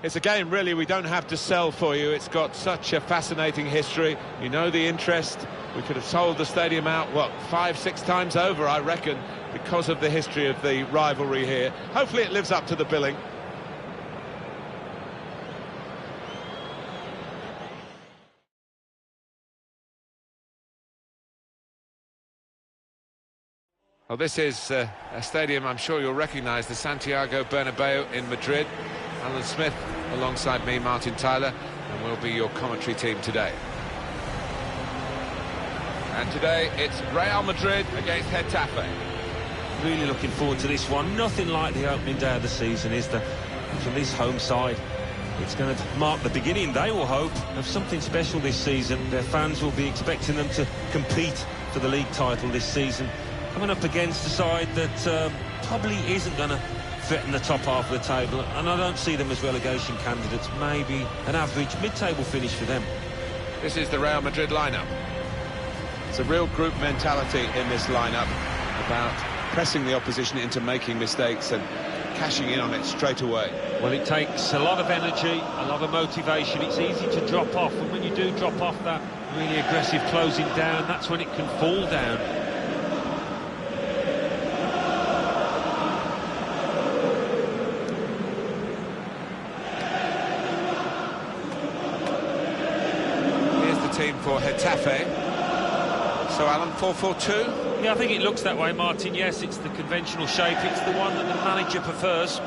It's a game, really, we don't have to sell for you. It's got such a fascinating history. You know the interest. We could have sold the stadium out, what, 5-6 times over, I reckon, because of the history of the rivalry here. Hopefully it lives up to the billing. Well, this is a stadium I'm sure you'll recognise, the Santiago Bernabeu in Madrid. Alan Smith alongside me, Martin Tyler, and we'll be your commentary team today. And today it's Real Madrid against Getafe. Really looking forward to this one. Nothing like the opening day of the season, is there? For this home side, it's going to mark the beginning, they will hope, of something special this season. Their fans will be expecting them to compete for the league title this season, coming up against a side that probably isn't going to threaten the top half of the table, and I don't see them as relegation candidates. Maybe an average mid-table finish for them. This is the Real Madrid lineup. It's a real group mentality in this lineup, about pressing the opposition into making mistakes and cashing in on it straight away. Well, it takes a lot of energy, a lot of motivation. It's easy to drop off, and when you do drop off that really aggressive closing down, that's when it can fall down. Team for Getafe. So, Alan, 4-4-2? Yeah, I think it looks that way, Martin. Yes, it's the conventional shape. It's the one that the manager prefers.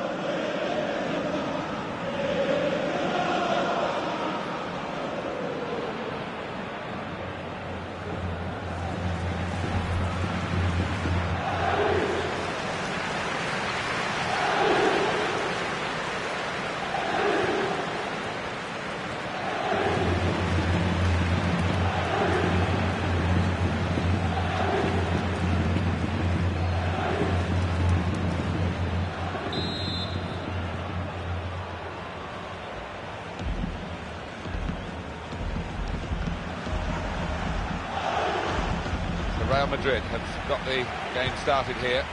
Real Madrid have got the game started here.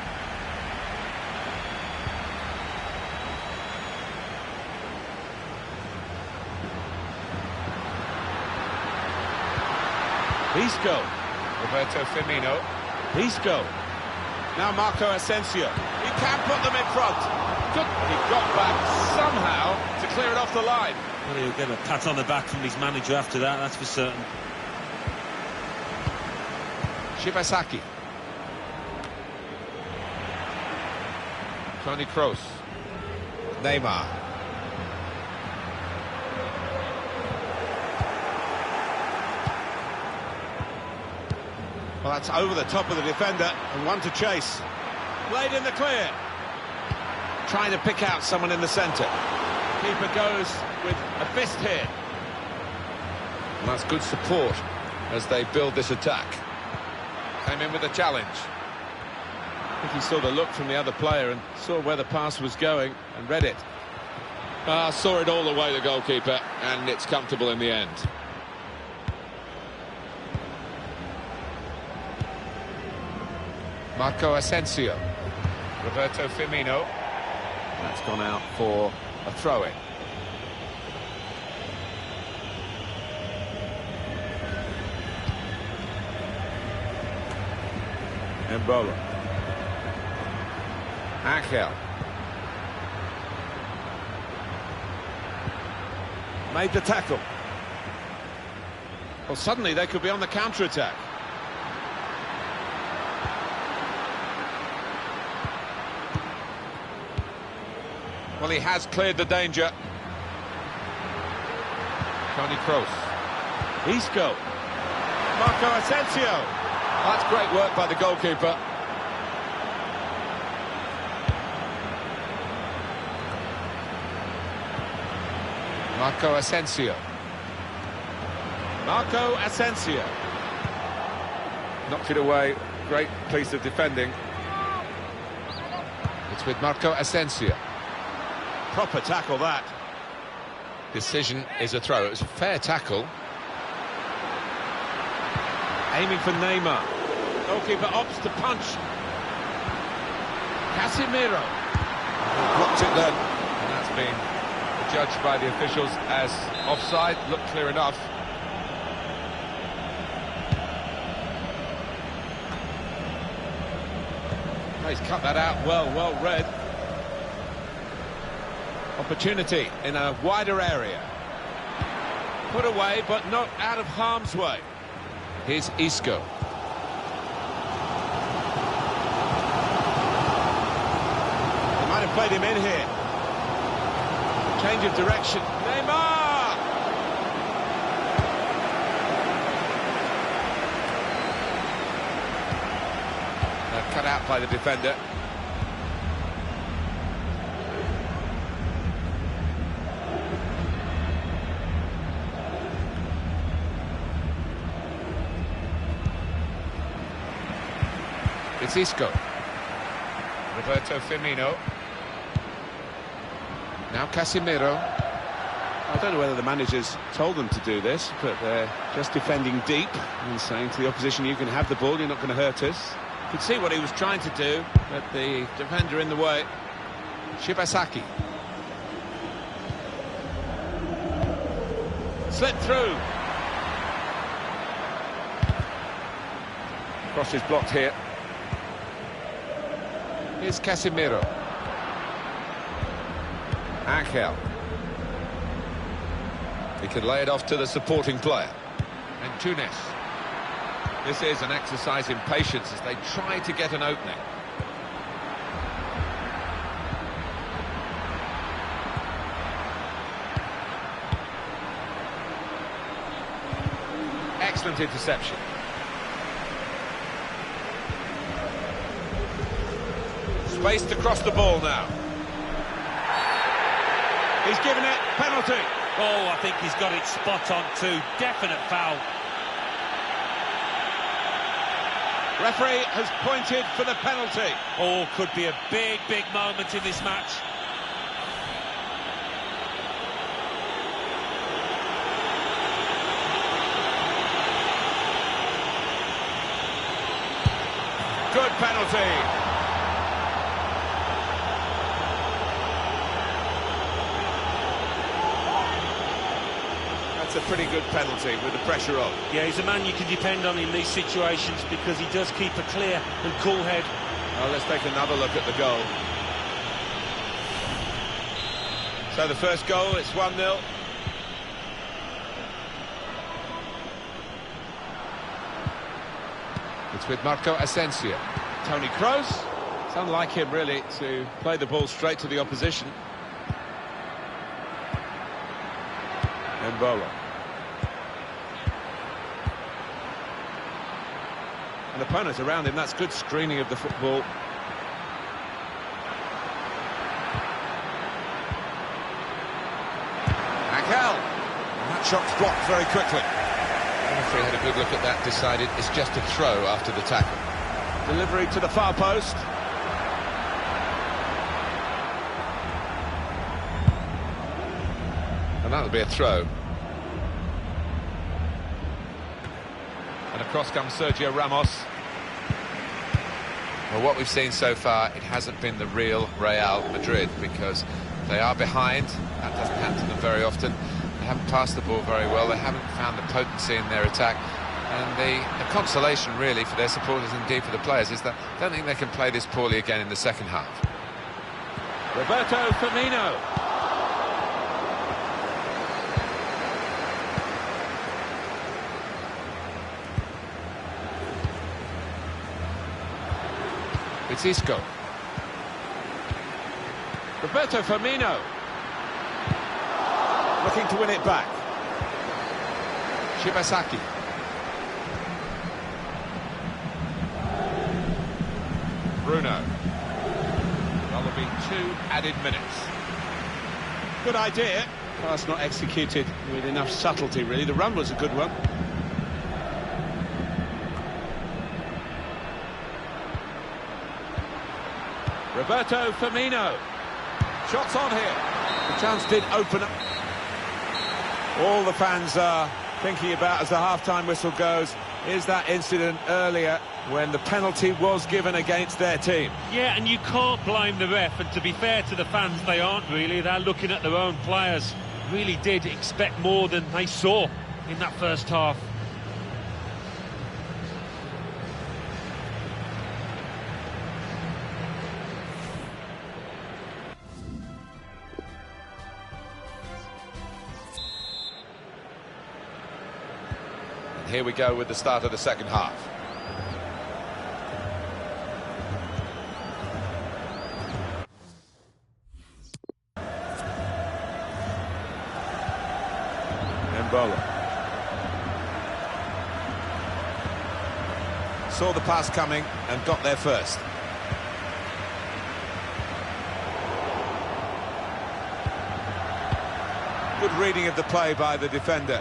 Isco. Roberto Firmino. Isco. Now Marco Asensio. He can put them in front. Good. He got back somehow to clear it off the line. Well, he'll get a pat on the back from his manager after that, that's for certain. Shibasaki. Toni Kroos. Neymar. Well, that's over the top of the defender and one to chase. Played in the clear. Trying to pick out someone in the centre. Keeper goes with a fist here. And that's good support as they build this attack. Came in with a challenge. I think he saw the look from the other player and saw where the pass was going and read it. Saw it all the way, the goalkeeper, and it's comfortable in the end. Marco Asensio. Roberto Firmino. That's gone out for a throw-in. Embolo. Angel. Made the tackle. Well, suddenly they could be on the counter-attack. Well, he has cleared the danger. Toni Kroos. Isco. Marco Asensio. That's great work by the goalkeeper. Marco Asensio. Marco Asensio. Knocked it away. Great piece of defending. It's with Marco Asensio. Proper tackle, that. Decision is a throw. It was a fair tackle. Aiming for Neymar. Goalkeeper opts to punch. Casemiro. Blocked it then. And that's been judged by the officials as offside. Looked clear enough. He's cut that out well read. Opportunity in a wider area. Put away, but not out of harm's way. Here's Isco. They might have played him in here. Change of direction. Neymar! Cut out by the defender. It's Isco. Roberto Firmino. Now Casemiro. I don't know whether the managers told them to do this, but they're just defending deep and saying to the opposition, you can have the ball, you're not going to hurt us. Could see what he was trying to do, but the defender in the way. Shibasaki. Slipped through. Cross is blocked here. Here's Casemiro. Angel. He can lay it off to the supporting player. And Tunis. This is an exercise in patience as they try to get an opening. Excellent interception. Space to cross the ball now. He's given it, penalty. Oh, I think he's got it spot on too. Definite foul. Referee has pointed for the penalty. Oh, could be a big moment in this match. Good penalty. A pretty good penalty with the pressure on. Yeah, he's a man you can depend on in these situations because he does keep a clear and cool head. Well, let's take another look at the goal. So the first goal, it's 1-0. It's with Marco Asensio. Toni Kroos. It's unlike him, really, to play the ball straight to the opposition. Embolo. An opponent around him, that's good screening of the football. Angel. And that shot's blocked very quickly. The referee had a good look at that, decided it's just a throw after the tackle. Delivery to the far post. And that'll be a throw. And across comes Sergio Ramos. Well, what we've seen so far, it hasn't been the real Real Madrid because they are behind. That doesn't happen to them very often. They haven't passed the ball very well. They haven't found the potency in their attack. And the consolation, really, for their supporters and indeed for the players is that I don't think they can play this poorly again in the second half. Roberto Firmino. It's Isco. Roberto Firmino. Looking to win it back. Shibasaki. Bruno. Well, there'll be 2 added minutes. Good idea. Pass not executed with enough subtlety, really. The run was a good one. Roberto Firmino. Shots on here. The chance did open up. All the fans are thinking about as the half-time whistle goes, is that incident earlier when the penalty was given against their team. Yeah, and you can't blame the ref, and to be fair to the fans, they aren't really. They're looking at their own players. Really did expect more than they saw in that first half. Here we go with the start of the second half. Mbola saw the pass coming and got there first. Good reading of the play by the defender.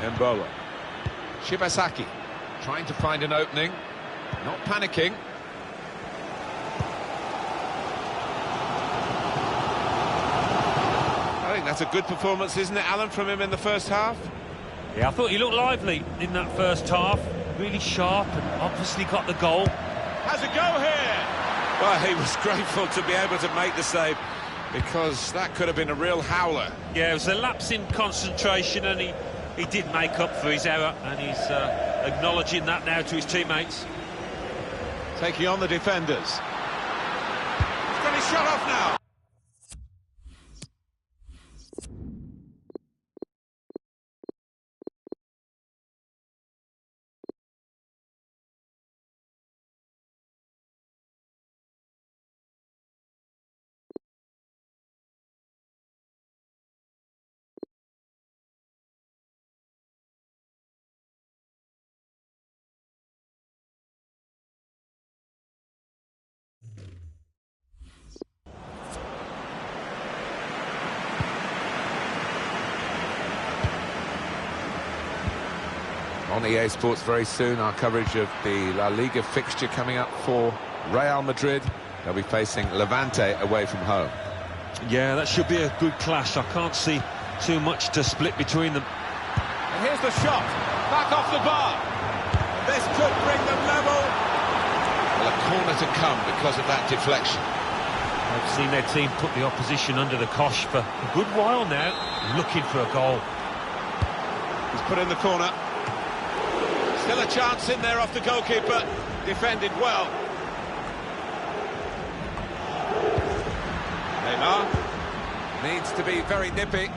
Mbola. Shibasaki trying to find an opening, not panicking. I think that's a good performance, isn't it, Alan, from him in the first half? Yeah, I thought he looked lively in that first half. Really sharp and obviously got the goal. Has a go here! Well, he was grateful to be able to make the save, because that could have been a real howler. Yeah, it was a lapse in concentration, and he did make up for his error, and he's acknowledging that now to his teammates. Taking on the defenders. He's got his shot off now. On EA Sports very soon, our coverage of the La Liga fixture coming up for Real Madrid. They'll be facing Levante away from home. Yeah, that should be a good clash. I can't see too much to split between them. And here's the shot, back off the bar. This could bring them level. Well, a corner to come because of that deflection. I've seen their team put the opposition under the cosh for a good while now, looking for a goal. He's put in the corner. Still a chance in there off the goalkeeper. Defended well. Neymar needs to be very nippy.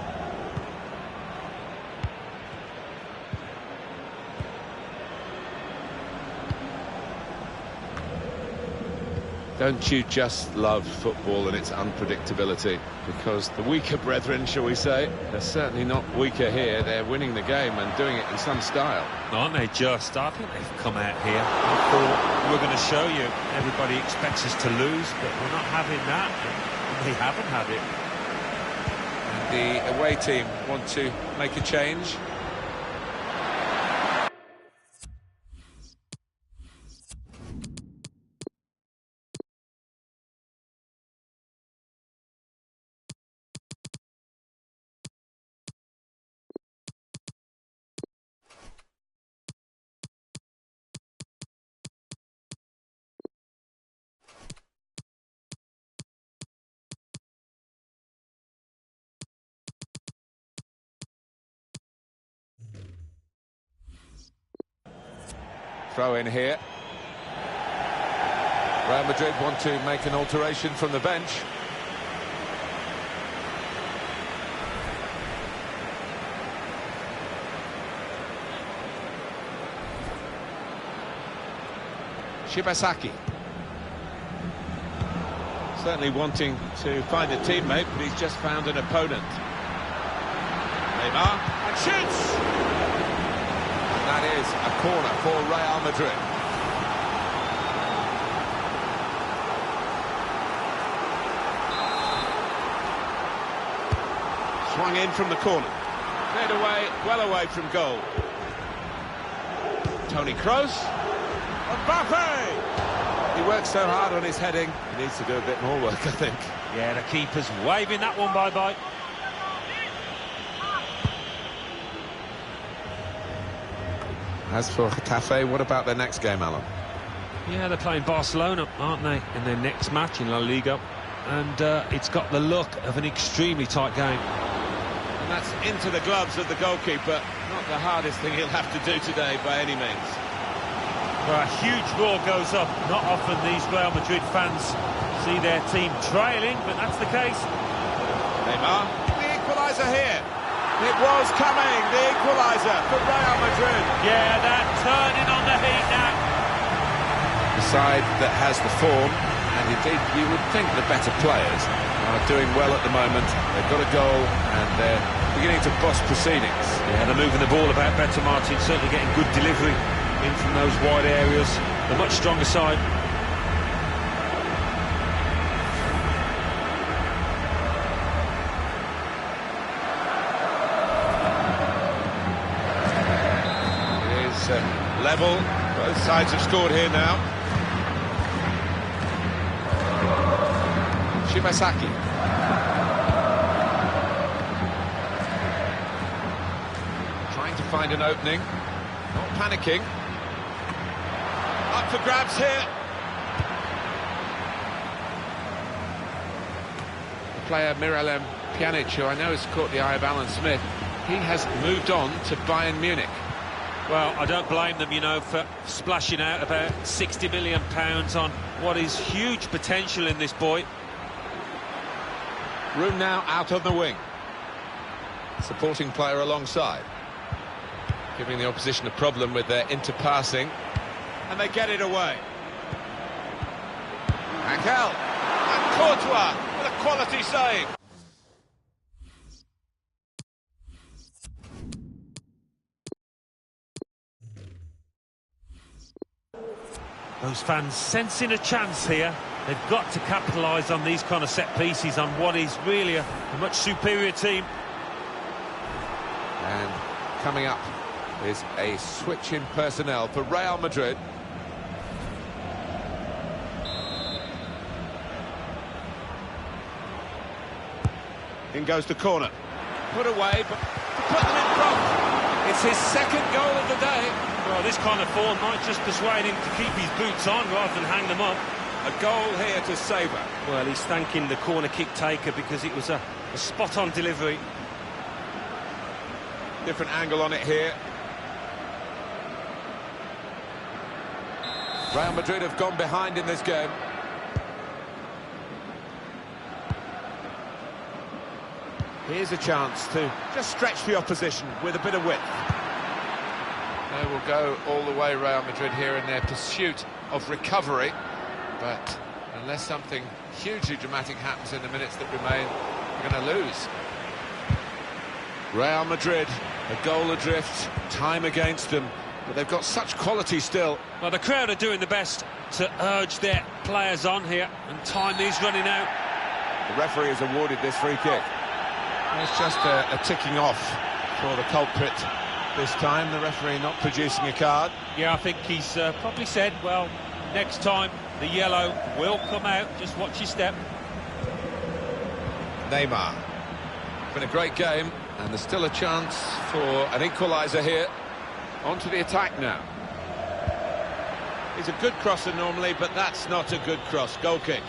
Don't you just love football and its unpredictability? Because the weaker brethren, shall we say, they're certainly not weaker here. They're winning the game and doing it in some style. Aren't they just? I think they've come out here and thought, we're going to show you. Everybody expects us to lose, but we're not having that. And they haven't had it. And the away team want to make a change. Throw in here. Real Madrid want to make an alteration from the bench. Shibasaki. Certainly wanting to find a teammate, but he's just found an opponent. Neymar, and shoots! That is a corner for Real Madrid. Swung in from the corner. Cleared away, well away from goal. Toni Kroos. Mbappe! He works so hard on his heading. He needs to do a bit more work, I think. Yeah, the keeper's waving that one bye-bye. As for Getafe, what about their next game, Alan? Yeah, they're playing Barcelona, aren't they, in their next match in La Liga. And it's got the look of an extremely tight game. And that's into the gloves of the goalkeeper. Not the hardest thing he'll have to do today by any means. Well, a huge roar goes up. Not often these Real Madrid fans see their team trailing, but that's the case. Neymar, the equaliser here. It was coming, the equaliser for Real Madrid. Yeah, they're turning on the heat now. The side that has the form, and indeed you would think the better players, are doing well at the moment. They've got a goal and they're beginning to boss proceedings. Yeah, they're moving the ball about better, Martin, certainly getting good delivery in from those wide areas. The much stronger side. It is level. Both sides have scored here now. Shibasaki. Trying to find an opening. Not panicking. Up for grabs here. The player Miralem Pjanic, who I know has caught the eye of Alan Smith, he has moved on to Bayern Munich. Well, I don't blame them, you know, for splashing out about £60 million on what is huge potential in this boy. Room now out on the wing. Supporting player alongside. Giving the opposition a problem with their interpassing. And they get it away. Angel. And Courtois with a quality save. Those fans sensing a chance here. They've got to capitalise on these kind of set pieces on what is really a much superior team. And coming up is a switch in personnel for Real Madrid. In goes the corner. Put away, but to put them in front. It's his second goal of the day. Well, this kind of form might just persuade him to keep his boots on rather than hang them up. A goal here to savour. Well, he's thanking the corner kick taker because it was a spot-on delivery. Different angle on it here. Real Madrid have gone behind in this game. Here's a chance to just stretch the opposition with a bit of width. They will go all the way, Real Madrid, here in their pursuit of recovery. But unless something hugely dramatic happens in the minutes that remain, we're going to lose. Real Madrid, a goal adrift, time against them, but they've got such quality still. Well, the crowd are doing the best to urge their players on here, and time is running out. The referee has awarded this free kick. It's just a ticking off for the culprit this time, the referee not producing a card. Yeah, I think he's probably said, well, next time the yellow will come out, just watch your step. Neymar. Been a great game, and there's still a chance for an equaliser here. On to the attack now. He's a good crosser normally, but that's not a good cross. Goal kick.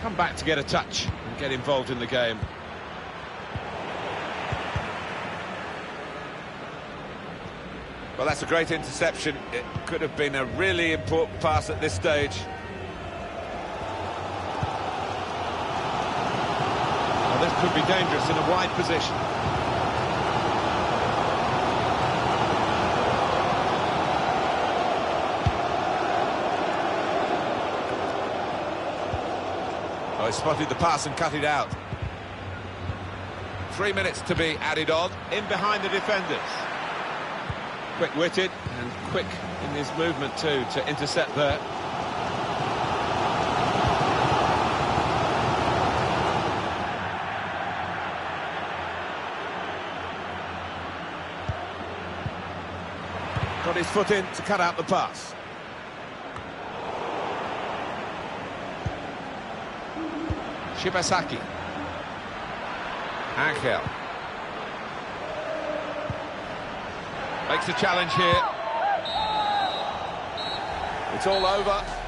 Come back to get a touch and get involved in the game. Well, that's a great interception. It could have been a really important pass at this stage. Well, this could be dangerous in a wide position. Oh, he spotted the pass and cut it out. 3 minutes to be added on. In behind the defenders. Quick-witted and quick in his movement too to intercept there. Got his foot in to cut out the pass. Shibasaki. Angel. Makes the challenge here. It's all over.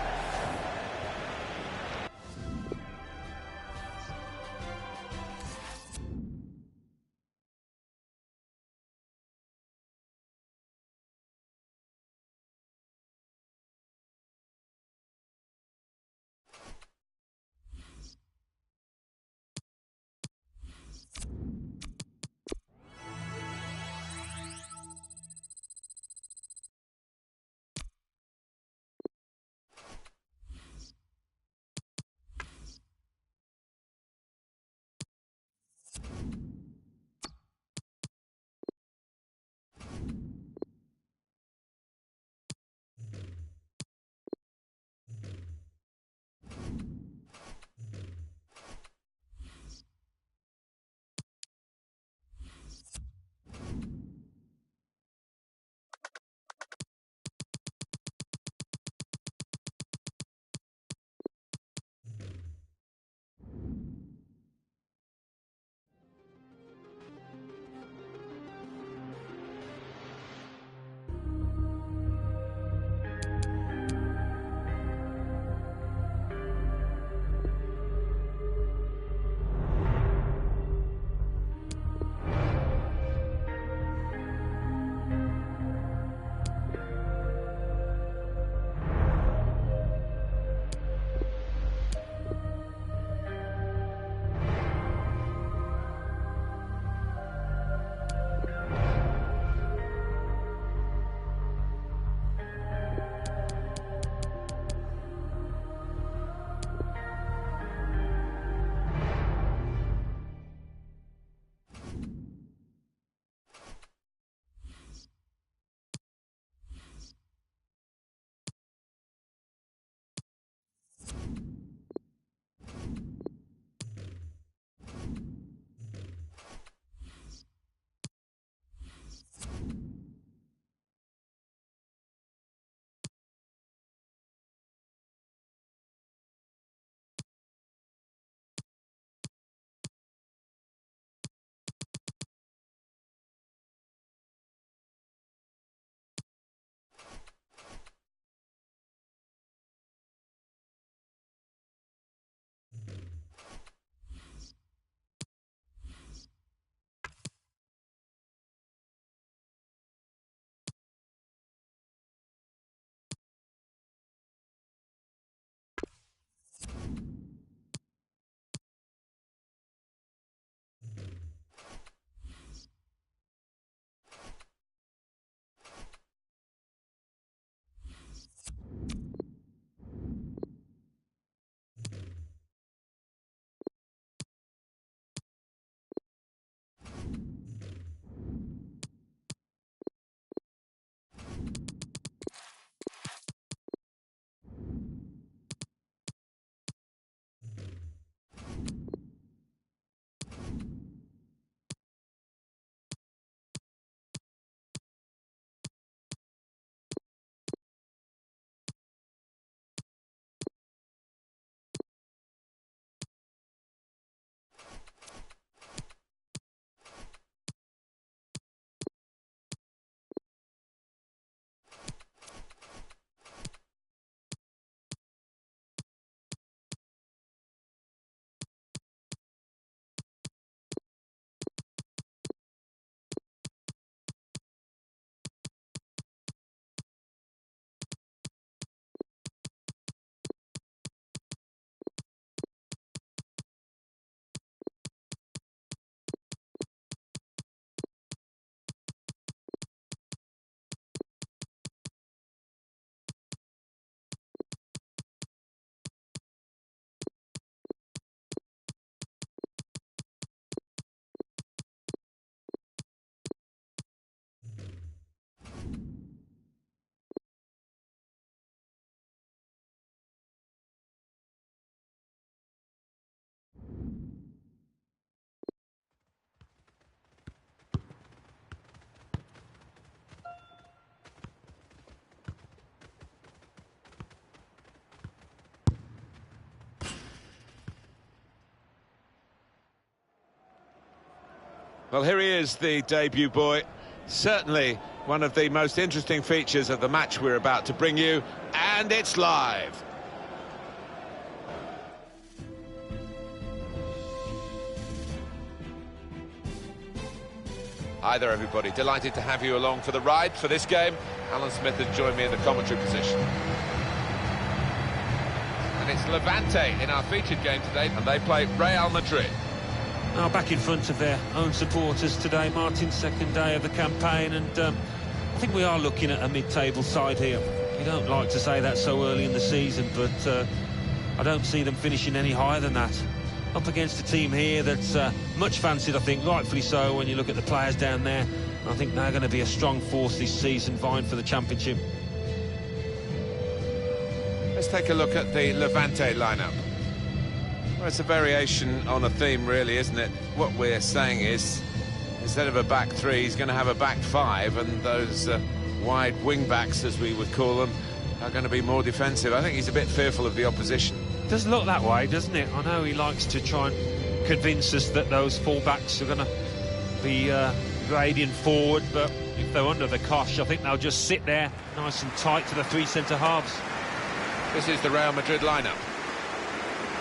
Well, here he is, the debut boy. Certainly one of the most interesting features of the match we're about to bring you, and it's live. Hi there, everybody. Delighted to have you along for the ride for this game. Alan Smith has joined me in the commentary position. And it's Levante in our featured game today, and they play Real Madrid. Now back in front of their own supporters today, Martin's second day of the campaign, and I think we are looking at a mid-table side here. You don't like to say that so early in the season, but I don't see them finishing any higher than that. Up against a team here that's much fancied, I think, rightfully so, when you look at the players down there. I think they're going to be a strong force this season, vying for the championship. Let's take a look at the Levante lineup. Well, it's a variation on a theme, really, isn't it? What we're saying is, instead of a back three, he's going to have a back five, and those wide wing-backs, as we would call them, are going to be more defensive. I think he's a bit fearful of the opposition. It does look that way, doesn't it? I know he likes to try and convince us that those full-backs are going to be gradient forward, but if they're under the cosh, I think they'll just sit there nice and tight to the three centre-halves. This is the Real Madrid lineup.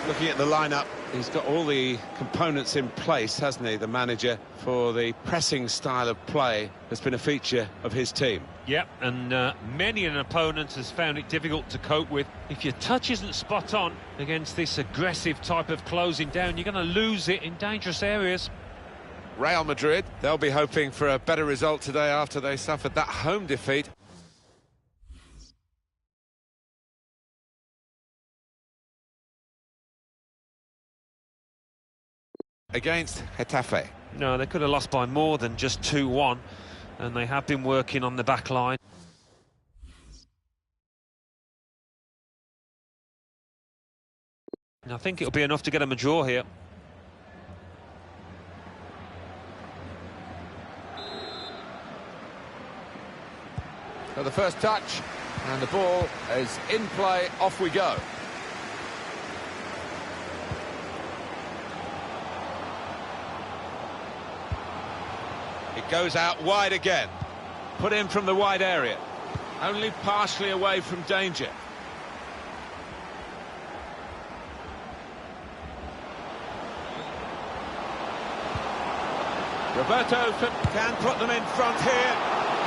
Looking at the lineup, he's got all the components in place, hasn't he, the manager, for the pressing style of play that's been a feature of his team. Yep, and many an opponent has found it difficult to cope with. If your touch isn't spot on against this aggressive type of closing down, you're going to lose it in dangerous areas. Real Madrid, They'll be hoping for a better result today after they suffered that home defeat. Against Getafe. No, they could have lost by more than just 2-1, and they have been working on the back line. And I think it'll be enough to get them a draw here. So the first touch, and the ball is in play, off we go. It goes out wide again. Put in from the wide area. Only partially away from danger. Roberto can put them in front here.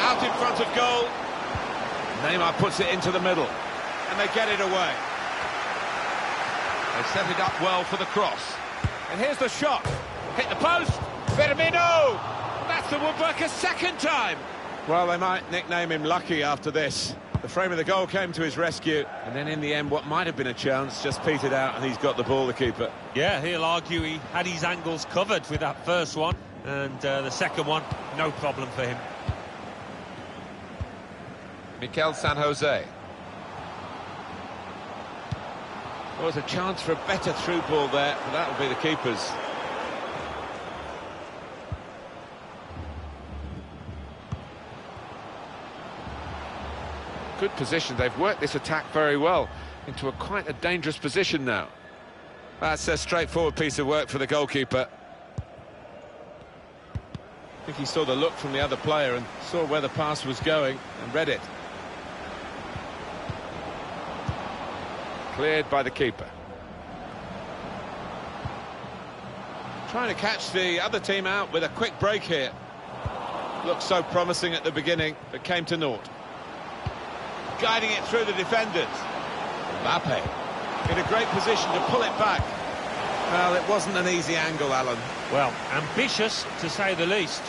Out in front of goal. Neymar puts it into the middle. And they get it away. They set it up well for the cross. And here's the shot. Hit the post. Firmino! That's the woodwork a second time. Well, they might nickname him Lucky after this. The frame of the goal came to his rescue, and then in the end what might have been a chance just petered out, and he's got the ball, the keeper. Yeah, he'll argue he had his angles covered with that first one, and the second one, no problem for him. Mikel San Jose. There was a chance for a better through ball there, but that'll be the keeper's. Good position. They've worked this attack very well into quite a dangerous position now. That's a straightforward piece of work for the goalkeeper. I think he saw the look from the other player and saw where the pass was going and read it. Cleared by the keeper. Trying to catch the other team out with a quick break here. Looked so promising at the beginning, but came to naught. Guiding it through the defenders. Mbappe in a great position to pull it back. Well, it wasn't an easy angle, Alan. Well, ambitious, to say the least.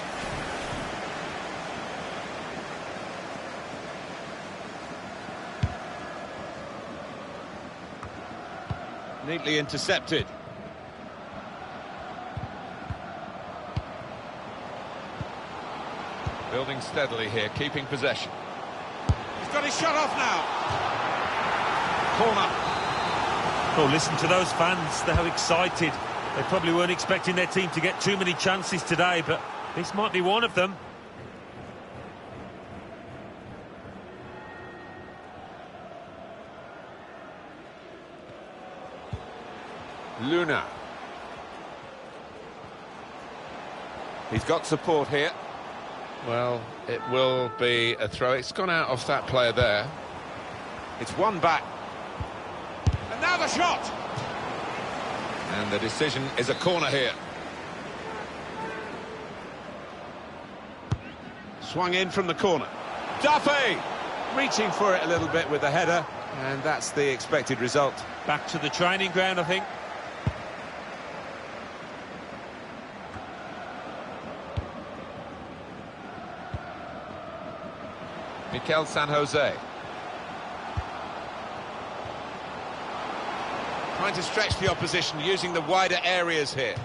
Neatly intercepted. Building steadily here, keeping possession. He's got his shot off now. Corner. Oh, listen to those fans, they're excited. They probably weren't expecting their team to get too many chances today, but this might be one of them. Luna. He's got support here. Well, it will be a throw. It's gone out off that player there. It's one back. And now the shot! And the decision is a corner here. Swung in from the corner. Duffy! Reaching for it a little bit with the header, and that's the expected result. Back to the training ground, I think. Mikel San Jose. Trying to stretch the opposition, using the wider areas here.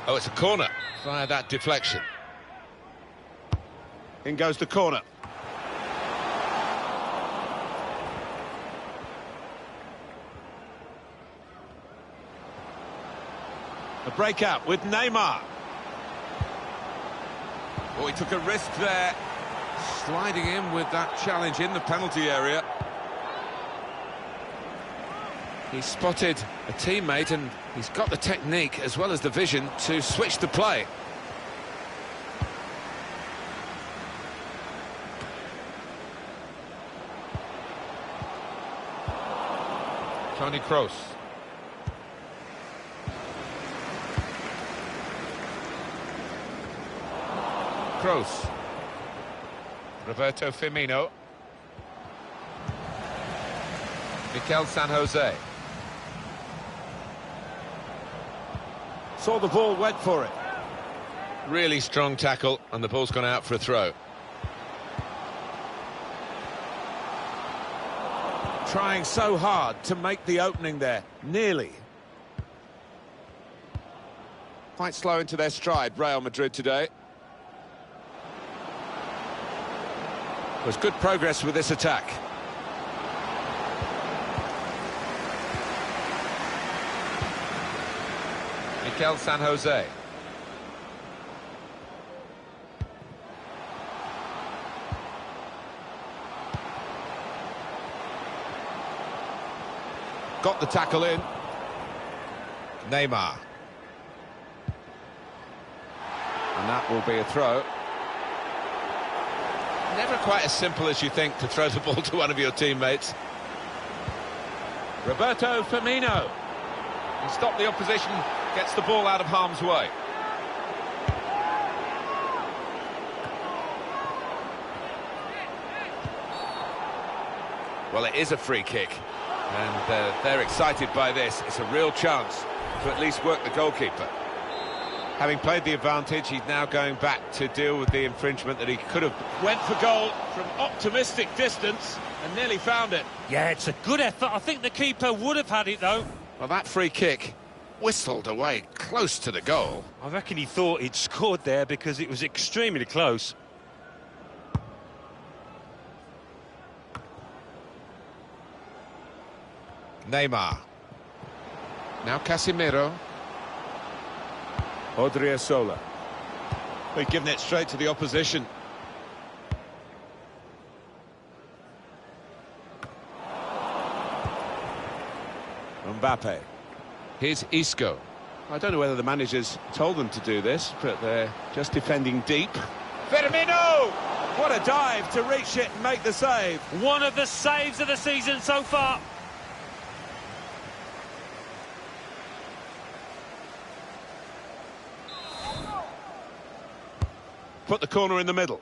Oh, it's a corner via that deflection. In goes the corner. A breakout with Neymar. Oh, he took a risk there. Sliding in with that challenge in the penalty area. He spotted a teammate and he's got the technique as well as the vision to switch the play. Toni Kroos. Kroos. Roberto Firmino. Mikel San Jose. Saw the ball, went for it. Really strong tackle, and the ball's gone out for a throw. Trying so hard to make the opening there. Nearly. Quite slow into their stride, Real Madrid today. There's good progress with this attack. Mikel San Jose. Got the tackle in. Neymar. And that will be a throw. Never quite as simple as you think to throw the ball to one of your teammates. Roberto Firmino. He stopped the opposition, gets the ball out of harm's way. Well, it is a free kick. And they're excited by this. It's a real chance to at least work the goalkeeper. Having played the advantage, he's now going back to deal with the infringement that he could have. Went for goal from optimistic distance and nearly found it. Yeah, it's a good effort. I think the keeper would have had it, though. Well, that free kick whistled away close to the goal. I reckon he thought he'd scored there because it was extremely close. Neymar. Now Casemiro. Odriozola. We've given it straight to the opposition. Mbappe. Here's Isco. I don't know whether the managers told them to do this, but they're just defending deep. Firmino! What a dive to reach it and make the save. One of the saves of the season so far. Put the corner in the middle.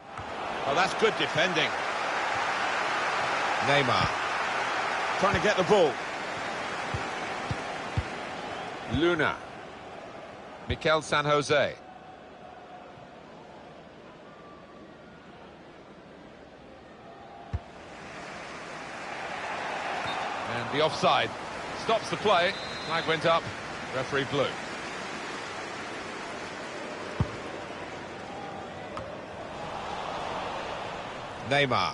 Oh, that's good defending. Neymar. Trying to get the ball. Luna. Mikel San Jose. And the offside stops the play. Flag went up. Referee blew. Neymar.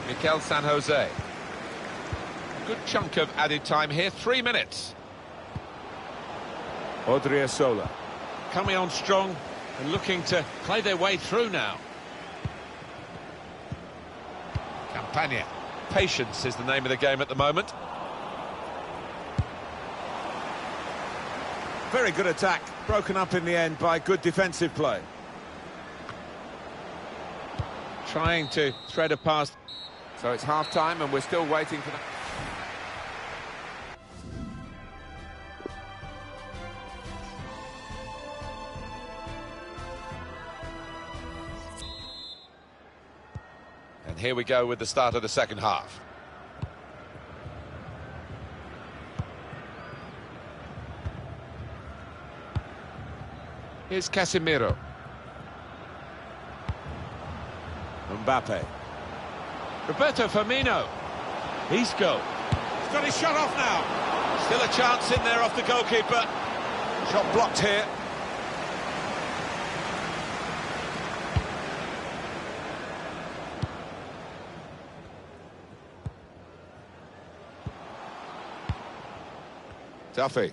Mikel San Jose. A good chunk of added time here, 3 minutes. Odriozola. Coming on strong and looking to play their way through now. Campagna. Patience is the name of the game at the moment. Very good attack, broken up in the end by good defensive play. Trying to thread a pass. So it's half-time and we're still waiting for that. And here we go with the start of the second half. Here's Casemiro. Mbappe. Roberto Firmino. Isco. He's got his shot off now. Still a chance in there off the goalkeeper. Shot blocked here. Duffy.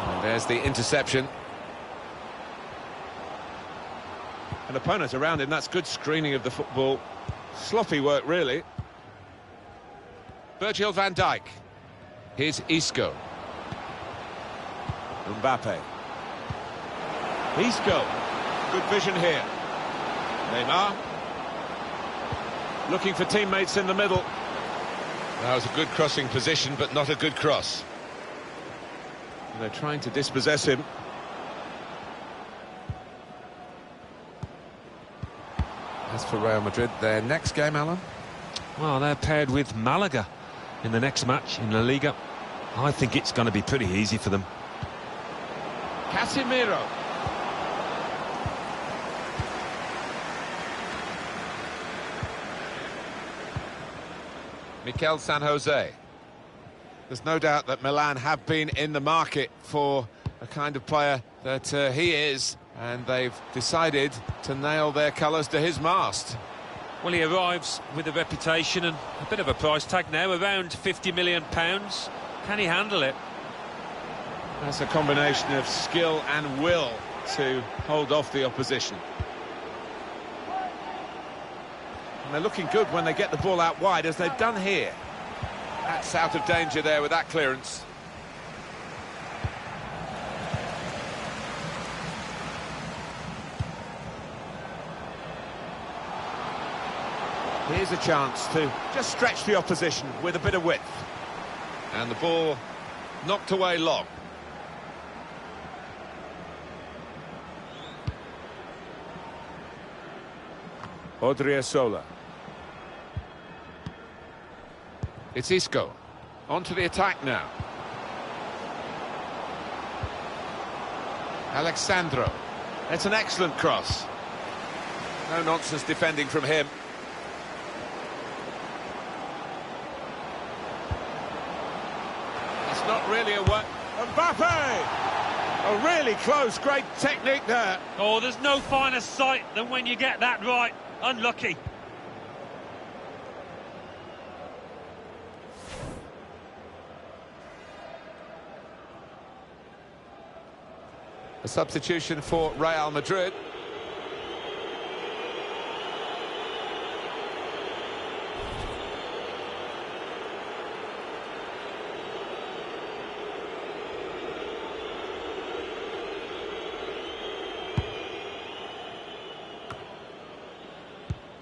And there's the interception. An opponent around him, that's good screening of the football. Sloppy work, really. Virgil van Dijk. Here's Isco. Mbappe. Isco. Good vision here. Neymar. Looking for teammates in the middle. That was a good crossing position, but not a good cross. They're trying to dispossess him. As for Real Madrid, their next game, Alan? Well, they're paired with Malaga in the next match in La Liga. I think it's going to be pretty easy for them. Casemiro. Mikel San Jose. There's no doubt that Milan have been in the market for a kind of player that he is, and they've decided to nail their colours to his mast. Well, he arrives with a reputation and a bit of a price tag now, around £50 million. Can he handle it? That's a combination of skill and will to hold off the opposition. And they're looking good when they get the ball out wide, as they've done here. That's out of danger there with that clearance. Here's a chance to just stretch the opposition with a bit of width. And the ball knocked away long. Odriozola. It's Isco. On to the attack now. Alexandro. It's an excellent cross. No nonsense defending from him. It's not really a work. Mbappe! Oh, really close, great technique there. Oh, there's no finer sight than when you get that right. Unlucky. A substitution for Real Madrid.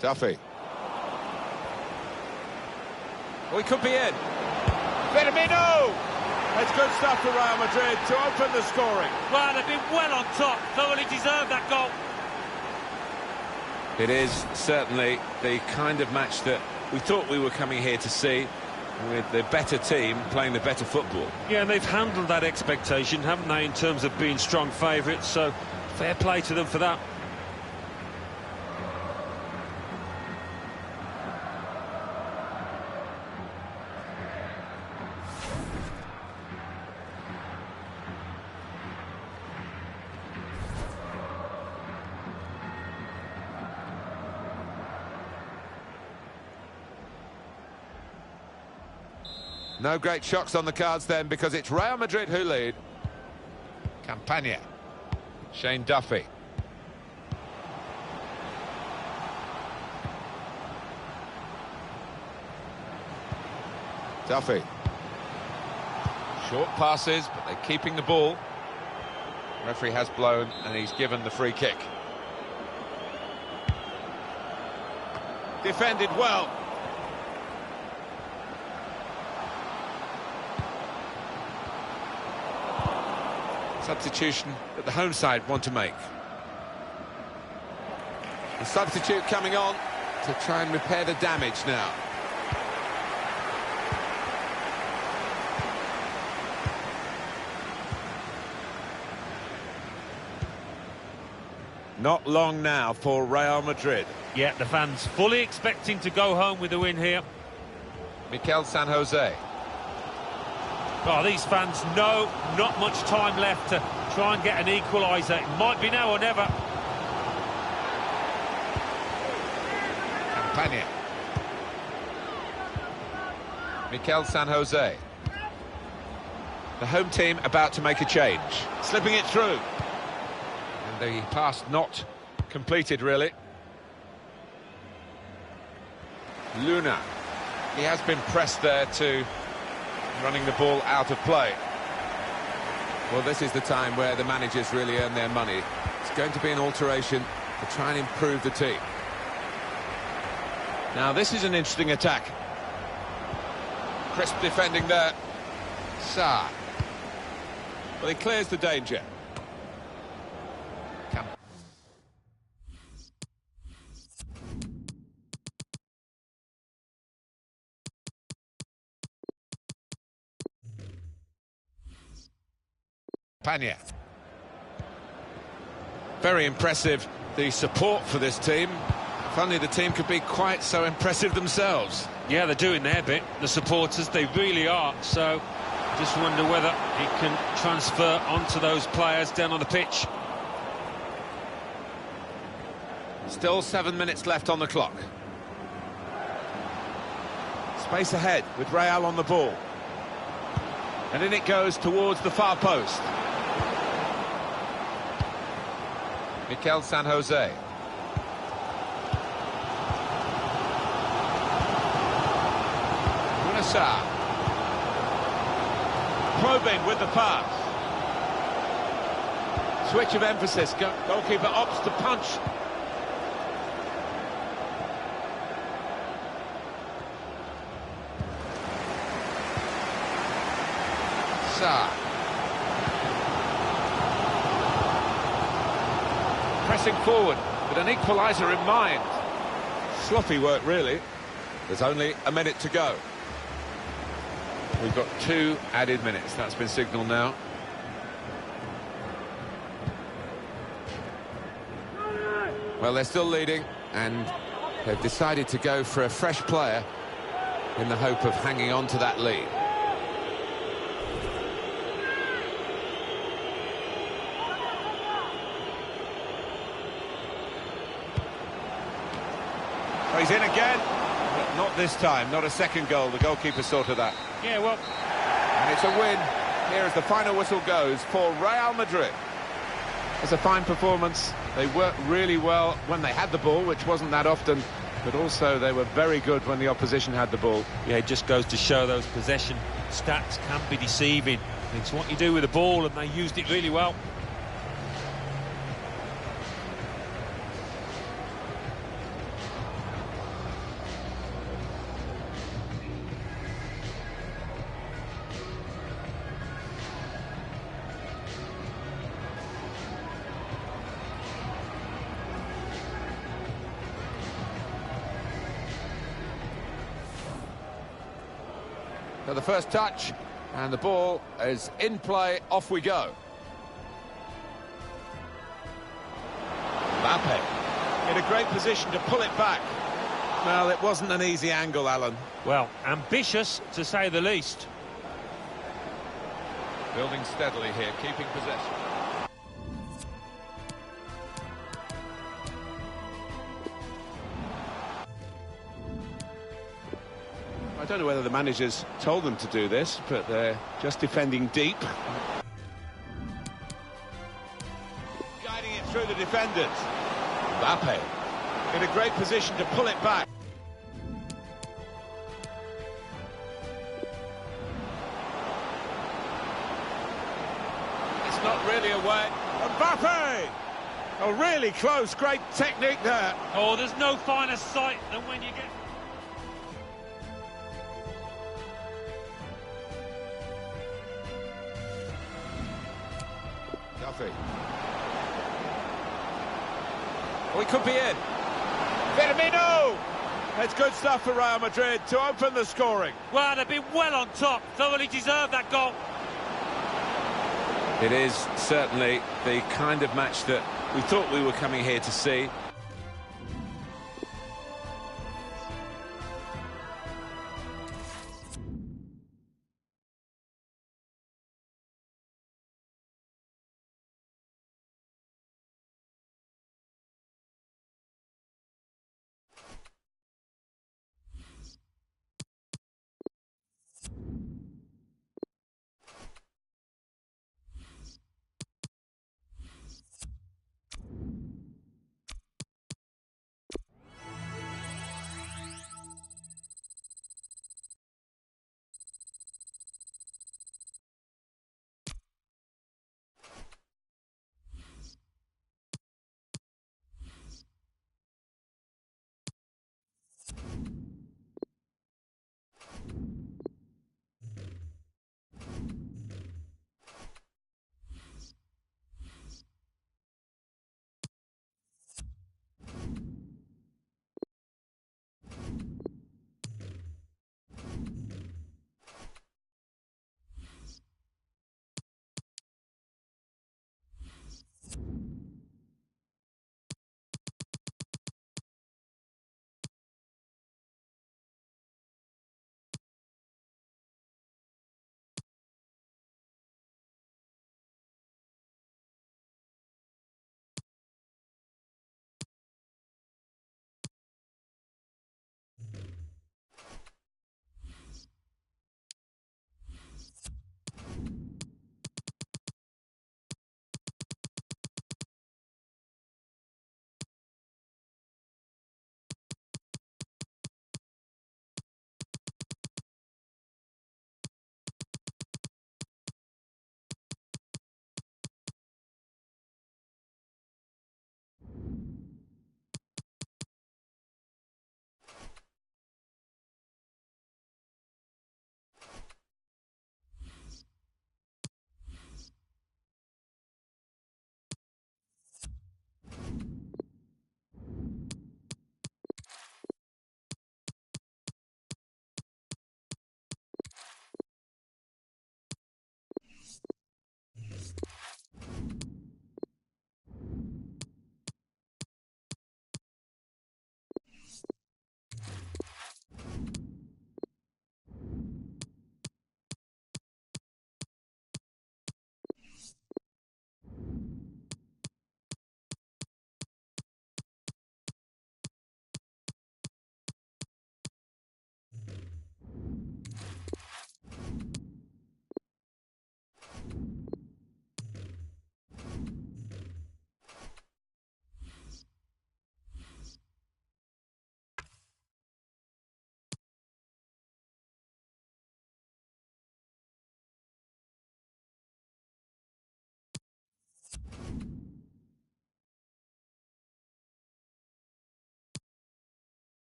Duffy. We could be in. Firmino! It's good stuff for Real Madrid to open the scoring. Well, they've been well on top. Thoroughly deserved that goal. It is certainly the kind of match that we thought we were coming here to see, with the better team playing the better football. Yeah, and they've handled that expectation, haven't they, in terms of being strong favourites, so fair play to them for that. No great shocks on the cards then, because it's Real Madrid who lead. Campagna. Shane Duffy. Duffy. Short passes, but they're keeping the ball. Referee has blown, and he's given the free kick. Defended well. Substitution that the home side want to make. The substitute coming on to try and repair the damage now. Not long now for Real Madrid. Yeah, the fans fully expecting to go home with a win here. Mikel San Jose. Oh, these fans know not much time left to try and get an equaliser. It might be now or never. Campagna. Mikel San Jose. The home team about to make a change. Slipping it through. And the pass not completed, really. Luna. He has been pressed there to running the ball out of play. Well, this is the time where the managers really earn their money. It's going to be an alteration to try and improve the team. Now, this is an interesting attack. Crisp defending there. Sa. Well, he clears the danger. Campagna. Very impressive, the support for this team. If only the team could be quite so impressive themselves. Yeah, they're doing their bit, the supporters, they really are. So, just wonder whether it can transfer onto those players down on the pitch. Still 7 minutes left on the clock. Space ahead with Real on the ball. And in it goes towards the far post. Mikel San Jose. Sa. Probing with the pass. Switch of emphasis. Goalkeeper opts to punch. Sa. Pressing forward with an equaliser in mind. Sloppy work, really. There's only a minute to go. We've got 2 added minutes. That's been signalled now. Well, they're still leading, and they've decided to go for a fresh player in the hope of hanging on to that lead. Oh, he's in again. But not this time, not a second goal. The goalkeeper sorted that. Yeah, well... And it's a win. Here as the final whistle goes for Real Madrid. It's a fine performance. They worked really well when they had the ball, which wasn't that often, but also they were very good when the opposition had the ball. Yeah, it just goes to show those possession stats can be deceiving. It's what you do with the ball, and they used it really well. So the first touch, and the ball is in play. Off we go. Mbappe in a great position to pull it back. Well, it wasn't an easy angle, Alan. Well, ambitious, to say the least. Building steadily here, keeping possession. I don't know whether the managers told them to do this, but they're just defending deep. Guiding it through the defenders. Mbappe in a great position to pull it back. Mbappe! Oh, really close, great technique there. Oh, there's no finer sight than when you get... Duffy. Oh, he could be in. Firmino! It's good stuff for Real Madrid to open the scoring. Well, they've been well on top. Thoroughly deserved that goal. It is certainly the kind of match that we thought we were coming here to see.